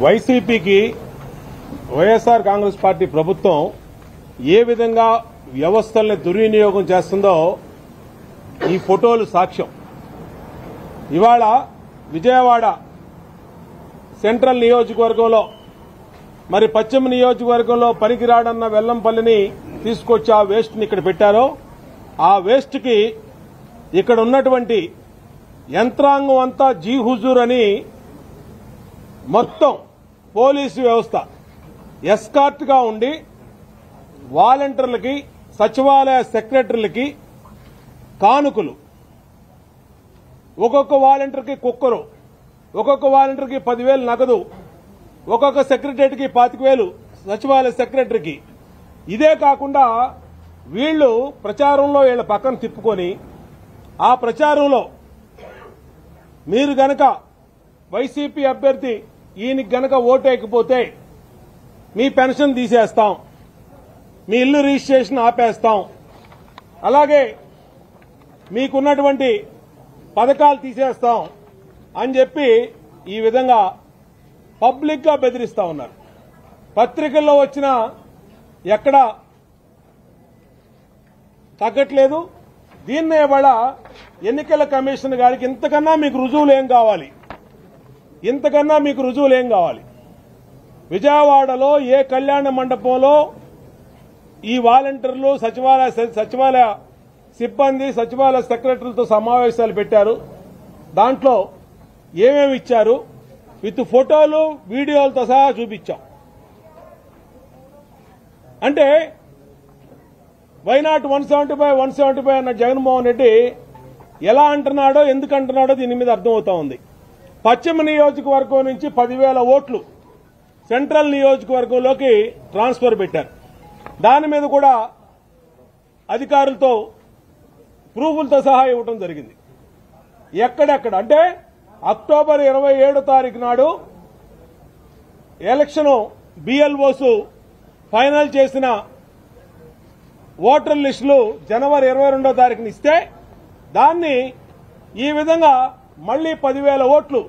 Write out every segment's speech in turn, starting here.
వైసీపీకి వైఎస్ఆర్ కాంగ్రెస్ పార్టీ ప్రభుత్వం ఏ విధంగా వ్యవస్థల్ని దుర్వినియోగం చేస్తుందో ఈ ఫోటోలు సాక్ష్యం. ఇవాళ విజయవాడ సెంట్రల్ నియోజకవర్గంలో మరి పశ్చిమ నియోజకవర్గంలో పనికిరాడన్న వెల్లంపల్లిని తీసుకొచ్చి ఆ వేస్ట్ ని ఇక్కడ పెట్టారో ఆ వేస్ట్ కి ఇక్కడ ఉన్నటువంటి యంత్రాంగం అంతా జీ హుజూర్ అని మొత్తం పోలీసు వ్యవస్థ ఎస్కార్ట్ గా ఉండి వాలంటీర్లకి సచివాలయ సెక్రటరీలకి కానుకలు ఒక్కొక్క వాలంటీర్కి కుక్కరు, ఒక్కొక్క వాలంటీర్కి 10,000 నగదు, ఒక్కొక్క సెక్రటరీకి 25,000 సచివాలయ సెక్రటరీకి. ఇదే కాకుండా వీళ్లు ప్రచారంలో వీళ్ళ పక్కన తిప్పుకొని ఆ ప్రచారంలో మీరు గనక వైసీపీ అభ్యర్థి ఈయనకి గనక ఓటేయకపోతే మీ పెన్షన్ తీసేస్తాం, మీ ఇల్లు రిజిస్ట్రేషన్ ఆపేస్తాం, అలాగే మీకున్నటువంటి పథకాలు తీసేస్తాం అని చెప్పి ఈ విధంగా పబ్లిక్ గా బెదిరిస్తా ఉన్నారు. పత్రికల్లో వచ్చిన ఎక్కడా తగ్గట్లేదు. దీన్నే ఇవాళ ఎన్నికల కమిషన్ గారికి ఇంతకన్నా మీకు రుజువులు ఏం కావాలి, ఇంతకన్నా మీకు రుజువులు ఏం కావాలి? విజయవాడలో ఏ కళ్యాణ మండపంలో ఈ వాలంటీర్లు సచివాలయ సిబ్బంది సచివాలయ సెక్రటరీలతో సమావేశాలు పెట్టారు. దాంట్లో ఏమేమి ఇచ్చారు విత్ ఫోటోలు వీడియోలతో సహా చూపించాం. అంటే వైనాట్ 175 అన్న జగన్మోహన్ రెడ్డి ఎలా అంటున్నాడో ఎందుకు అంటున్నాడో దీని మీద అర్థమవుతా ఉంది. పశ్చిమ నియోజకవర్గం నుంచి 10,000 ఓట్లు సెంట్రల్ నియోజకవర్గంలోకి ట్రాన్స్ఫర్ పెట్టారు. దాని మీద కూడా అధికారులతో ప్రూఫ్లతో సహా ఇవ్వడం జరిగింది. ఎక్కడెక్కడ అంటే అక్టోబర్ 27 తారీఖు నాడు ఎలక్షన్ బిఎల్ఓస్ ఫైనల్ చేసిన ఓటర్ లిస్టులు జనవరి 22వ తారీఖున ఇస్తే దాన్ని ఈ విధంగా మళ్లీ 10,000 ఓట్లు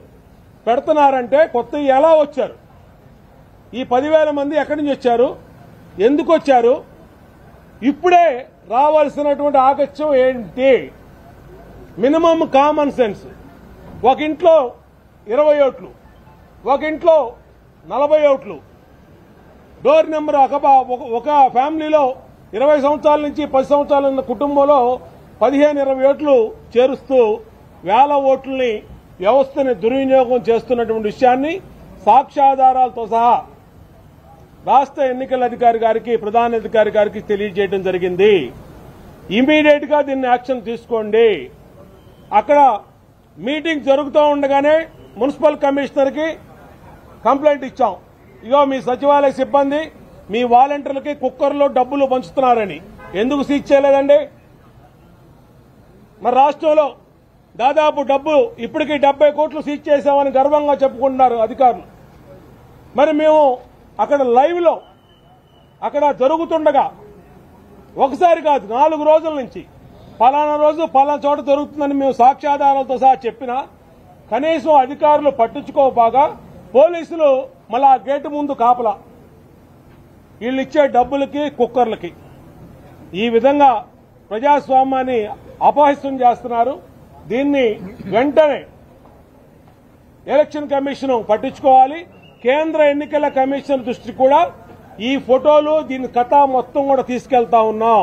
పెడుతున్నారంటే కొత్త ఎలా వచ్చారు? ఈ 10,000 మంది ఎక్కడి నుంచి వచ్చారు, ఎందుకు వచ్చారు? ఇప్పుడే రావాల్సినటువంటి ఆగత్యం ఏంటి? Minimum common sense. ఒక ఇంట్లో 20 ఓట్లు, ఒక ఇంట్లో 40 ఓట్లు, డోర్ నెంబర్ ఒక ఫ్యామిలీలో 20 సంవత్సరాల నుంచి 10 సంవత్సరాల ఉన్న కుటుంబంలో 15-20 ఓట్లు చేరుస్తూ వేల ఓట్లని వ్యవస్థని దుర్వినియోగం చేస్తున్నటువంటి విషయాన్ని సాక్ష్యాధారాలతో సహా రాష్ట్ర ఎన్నికల అధికారి గారికి ప్రధాన అధికారి గారికి తెలియజేయడం జరిగింది. ఇమీడియట్ గా దీన్ని యాక్షన్ తీసుకోండి. అక్కడ మీటింగ్ జరుగుతూ ఉండగానే మున్సిపల్ కమిషనర్ కి కంప్లైంట్ ఇచ్చాం. ఇగో మీ సచివాలయ సిబ్బంది మీ వాలంటీర్లకి కుక్కర్లో డబ్బులు పంచుతున్నారని. ఎందుకు సీజ్ చేయలేదండి? మరి రాష్ట్రంలో దాదాపు డబ్బు ఇప్పటికీ 70 కోట్లు సీజ్ చేశామని గర్వంగా చెప్పుకుంటున్నారు అధికారులు. మరి మేము అక్కడ లైవ్ లో అక్కడ జరుగుతుండగా ఒకసారి కాదు 4 రోజుల నుంచి పలానా రోజు పలానా చోట జరుగుతుందని మేము సాక్ష్యాధారాలతో సహా చెప్పినా కనీసం అధికారులు పట్టించుకోకపోగా పోలీసులు మళ్ళా గేటు ముందు కాపలా వీళ్ళు ఇచ్చే డబ్బులకి కుక్కర్లకి ఈ విధంగా ప్రజాస్వామ్యాన్ని అపహాస్యం చేస్తున్నారు. దీన్ని వెంటనే ఎలక్షన్ కమిషన్ పట్టించుకోవాలి. కేంద్ర ఎన్నికల కమిషన్ దృష్టి కూడా ఈ ఫోటోలు దీని కథ మొత్తం కూడా తీసుకెళ్తా ఉన్నాం.